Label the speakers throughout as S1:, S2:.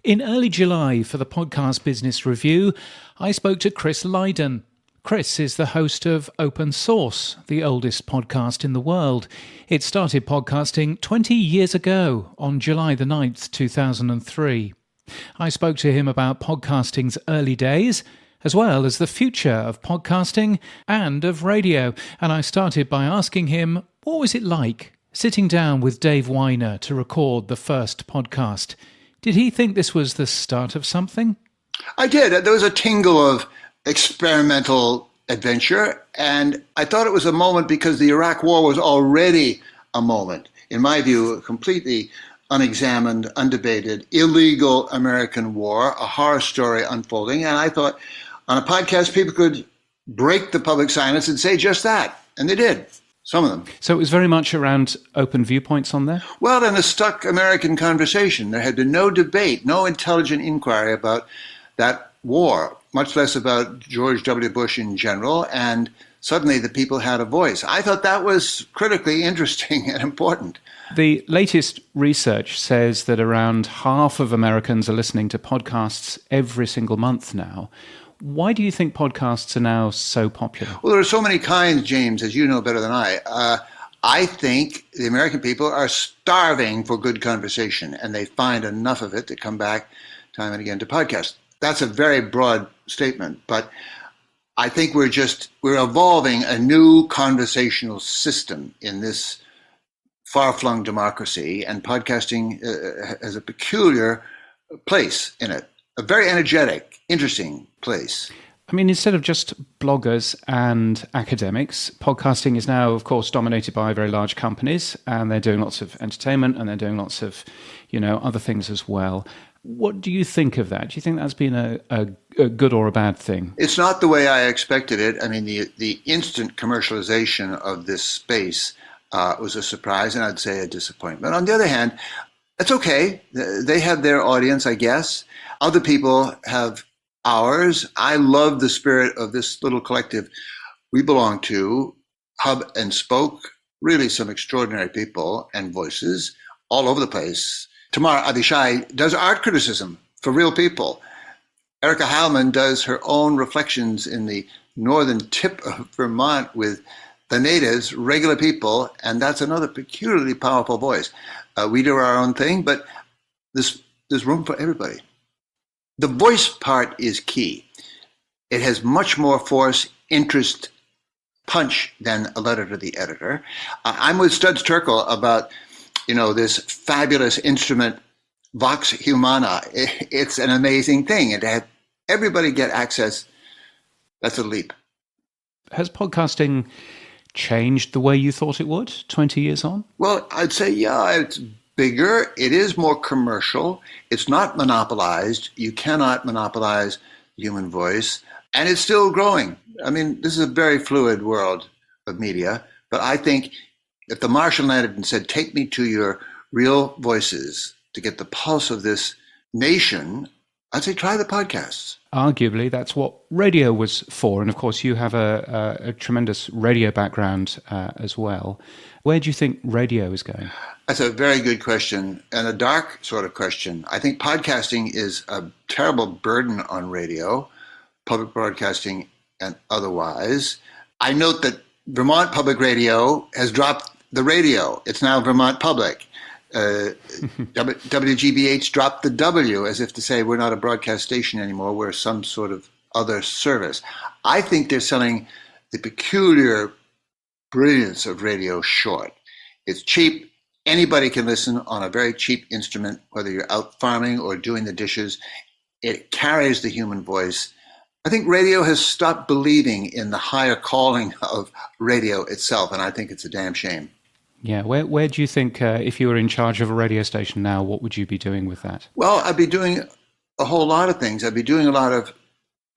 S1: In early July for the Podcast Business Review, I spoke to Chris Lydon. Chris is the host of Open Source, the oldest podcast in the world. It started podcasting 20 years ago on July the 9th, 2003. I spoke to him about podcasting's early days, as well as the future of podcasting and of radio. And I started by asking him, what was it like sitting down with Dave Weiner to record the first podcast? Did he think this was the start of something?
S2: I did. There was a tingle of experimental adventure, and I thought it was a moment because the Iraq War was already a moment, in my view, a completely unexamined, undebated, illegal American war, a horror story unfolding. And I thought on a podcast, people could break the public silence and say just that. And they did. Some of them.
S1: So it was very much around open viewpoints on there?
S2: Well, in a stuck American conversation, there had been no debate, no intelligent inquiry about that war, much less about George W. Bush in general, and suddenly the people had a voice. I thought that was critically interesting and important.
S1: The latest research says that around half of Americans are listening to podcasts every single month now. Why do you think podcasts are now so popular?
S2: Well, there are so many kinds, James, as you know better than I. I think the American people are starving for good conversation, and they find enough of it to come back time and again to podcasts. That's a very broad statement, but I think we're evolving a new conversational system in this far-flung democracy, and podcasting has a peculiar place in it. A very energetic, interesting place.
S1: I mean, instead of just bloggers and academics, podcasting is now, of course, dominated by very large companies, and they're doing lots of entertainment, and they're doing lots of, other things as well. What do you think of that? Do you think that's been a good or a bad thing?
S2: It's not the way I expected it. I mean, the instant commercialization of this space was a surprise, and I'd say a disappointment. On the other hand, it's okay. They have their audience, I guess. Other people have ours. I love the spirit of this little collective we belong to, Hub and Spoke, really some extraordinary people and voices all over the place. Tamar Avishai does art criticism for real people. Erica Heilman does her own reflections in the northern tip of Vermont with the natives, regular people, and that's another peculiarly powerful voice. We do our own thing, but there's room for everybody. The voice part is key. It has much more force, interest, punch than a letter to the editor. I'm with Studs Terkel about, this fabulous instrument, Vox Humana. It's an amazing thing. And to have everybody get access, that's a leap.
S1: Has podcasting changed the way you thought it would 20 years on?
S2: Well, I'd say, yeah, it's bigger. It is more commercial. It's not monopolized. You cannot monopolize the human voice. And it's still growing. I mean, this is a very fluid world of media. But I think if the Martian landed and said, take me to your real voices to get the pulse of this nation, I'd say try the podcasts.
S1: Arguably, that's what radio was for. And of course, you have a tremendous radio background as well. Where do you think radio is going?
S2: That's a very good question, and a dark sort of question. I think podcasting is a terrible burden on radio, public broadcasting and otherwise. I note that Vermont Public Radio has dropped the radio. It's now Vermont Public. WGBH dropped the W, as if to say we're not a broadcast station anymore, we're some sort of other service. I think they're selling the peculiar brilliance of radio short. It's cheap. Anybody can listen on a very cheap instrument, whether you're out farming or doing the dishes. It carries the human voice. I think radio has stopped believing in the higher calling of radio itself, and I think it's a damn shame.
S1: Yeah, where do you think, if you were in charge of a radio station now, what would you be doing with that?
S2: Well, I'd be doing a whole lot of things. I'd be doing a lot of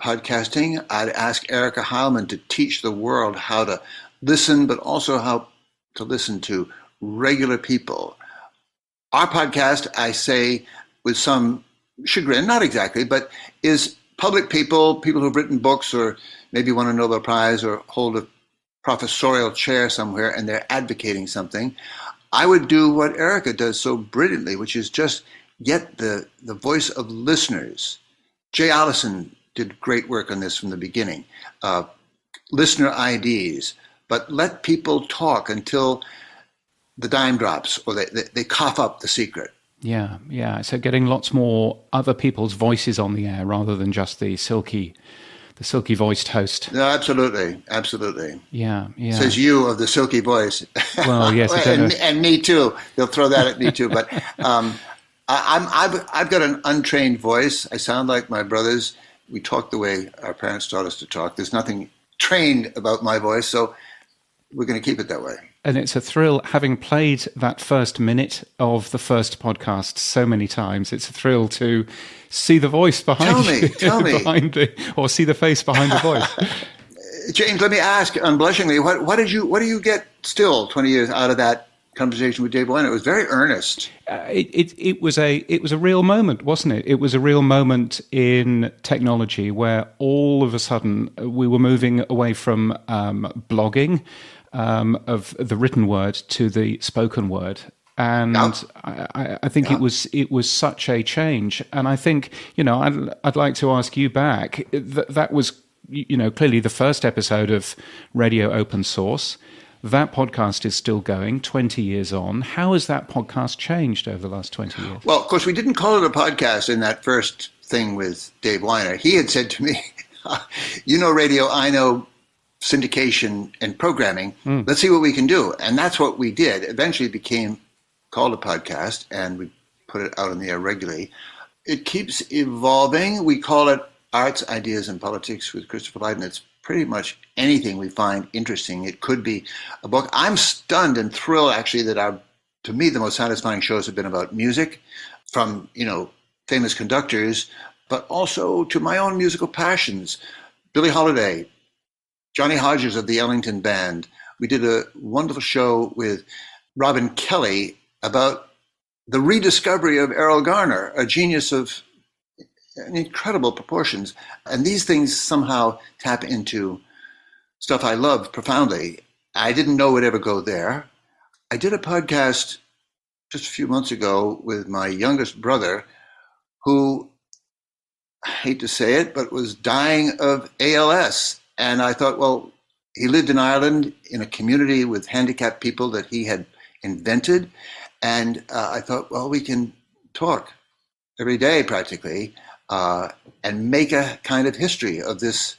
S2: podcasting. I'd ask Erica Heilman to teach the world how to listen, but also how to listen to regular people. Our podcast, I say with some chagrin, not exactly, but is public people who've written books or maybe won a Nobel Prize or hold a professorial chair somewhere and they're advocating something. I would do what Erica does so brilliantly, which is just get the voice of listeners. Jay Allison did great work on this from the beginning. Listener IDs, but let people talk until the dime drops or they cough up the secret.
S1: Yeah, yeah. So getting lots more other people's voices on the air rather than just the silky voiced host.
S2: No, absolutely, absolutely.
S1: Yeah, yeah.
S2: Says you of the silky voice.
S1: Well, yes, I don't know.
S2: And me too. They'll throw that at me too. But I've got an untrained voice. I sound like my brothers. We talk the way our parents taught us to talk. There's nothing trained about my voice, so we're going to keep it that way.
S1: And it's a thrill, having played that first minute of the first podcast so many times, it's a thrill to see the voice behind
S2: Tell me.
S1: Or see the face behind the voice.
S2: James, let me ask unblushingly, what do you get still 20 years out of that conversation with Dave Weiner? It was very earnest.
S1: It was a real moment, wasn't it? It was a real moment in technology where all of a sudden we were moving away from blogging of the written word to the spoken word. And I think it was such a change. And I think, I'd like to ask you back, that was, clearly the first episode of Radio Open Source. That podcast is still going 20 years on. How has that podcast changed over the last 20 years?
S2: Well, of course, we didn't call it a podcast in that first thing with Dave Weiner. He had said to me, radio, I know syndication and programming. Let's see what we can do. And that's what we did. Eventually it became called a podcast, and we put it out on the air regularly. It keeps evolving. We call it Arts, Ideas, and Politics with Christopher Lydon. It's pretty much anything we find interesting. It could be a book. I'm stunned and thrilled, actually, that to me, the most satisfying shows have been about music, from, famous conductors, but also to my own musical passions. Billie Holiday, Johnny Hodges of the Ellington Band. We did a wonderful show with Robin Kelly about the rediscovery of Errol Garner, a genius of incredible proportions. And these things somehow tap into stuff I love profoundly. I didn't know it would ever go there. I did a podcast just a few months ago with my youngest brother, who, I hate to say it, but was dying of ALS. And I thought, well, he lived in Ireland in a community with handicapped people that he had invented. And I thought, well, we can talk every day practically and make a kind of history of this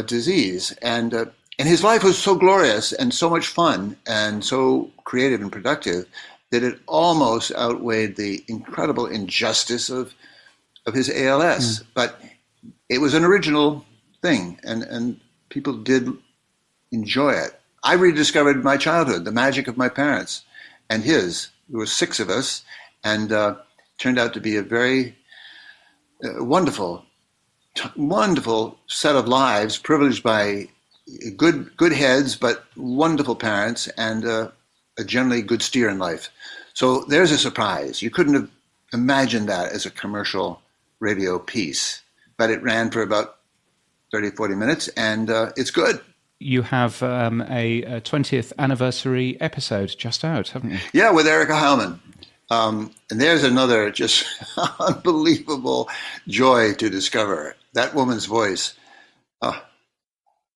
S2: disease. And his life was so glorious and so much fun and so creative and productive that it almost outweighed the incredible injustice of his ALS. But it was an original thing, and people did enjoy it. I rediscovered my childhood, the magic of my parents and his. There were 6 of us, and turned out to be a very wonderful set of lives, privileged by good heads, but wonderful parents, and a generally good steer in life. So there's a surprise. You couldn't have imagined that as a commercial radio piece, but it ran for about 30, 40 minutes, and it's good.
S1: You have a 20th anniversary episode just out, haven't you?
S2: Yeah, with Erica Heilman. And there's another just unbelievable joy to discover. That woman's voice,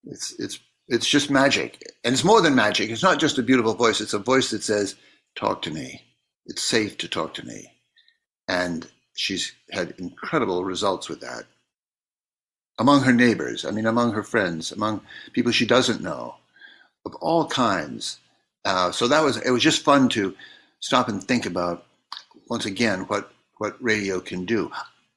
S2: it's just magic. And it's more than magic. It's not just a beautiful voice. It's a voice that says, talk to me. It's safe to talk to me. And she's had incredible results with that. Among her neighbors, among her friends, among people she doesn't know, of all kinds. So it was just fun to stop and think about, once again, what radio can do.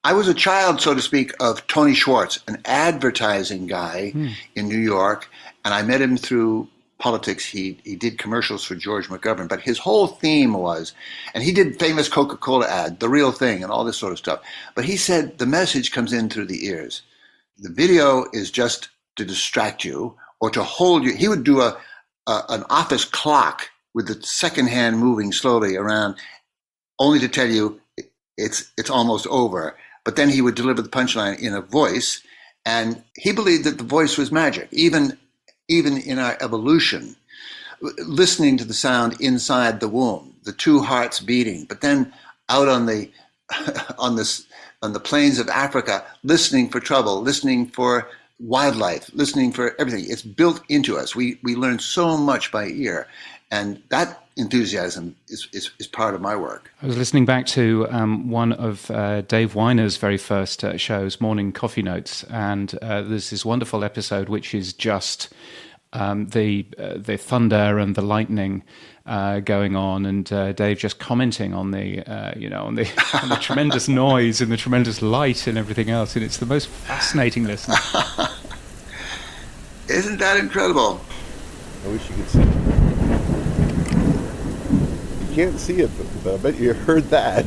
S2: I was a child, so to speak, of Tony Schwartz, an advertising guy in New York, and I met him through politics. He did commercials for George McGovern, but his whole theme was, and he did famous Coca-Cola ad, The Real Thing, and all this sort of stuff. But he said the message comes in through the ears. The video is just to distract you or to hold you. He would do an office clock with the second hand moving slowly around, only to tell you it's almost over. But then he would deliver the punchline in a voice, and he believed that the voice was magic, even in our evolution, listening to the sound inside the womb, the 2 hearts beating. But then out on the on this on the plains of Africa, listening for trouble, listening for wildlife, listening for everything. It's built into us. We learn so much by ear, and that enthusiasm is part of my work.
S1: I was listening back to one of Dave Weiner's very first shows, Morning Coffee Notes, and there's this wonderful episode which is just the thunder and the lightning going on, and Dave just commenting on the on the tremendous noise and the tremendous light and everything else, and it's the most fascinating listen.
S2: Isn't that incredible?
S3: I wish you could see it. You can't see it, but I bet you heard that.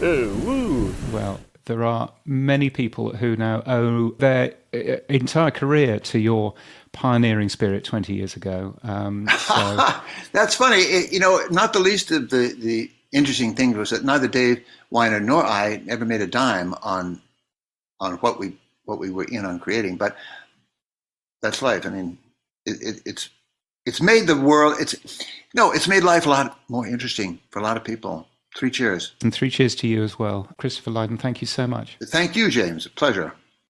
S3: Woo!
S1: Well, there are many people who now owe their entire career to your pioneering spirit 20 years ago. So.
S2: That's funny. Not the least of the interesting thing was that neither Dave Weiner nor I ever made a dime on what we were in on creating, but that's life. I mean, it's made the world. It's made life a lot more interesting for a lot of people. 3 cheers.
S1: And 3 cheers to you as well. Christopher Lydon, thank you so much.
S2: Thank you, James. A pleasure.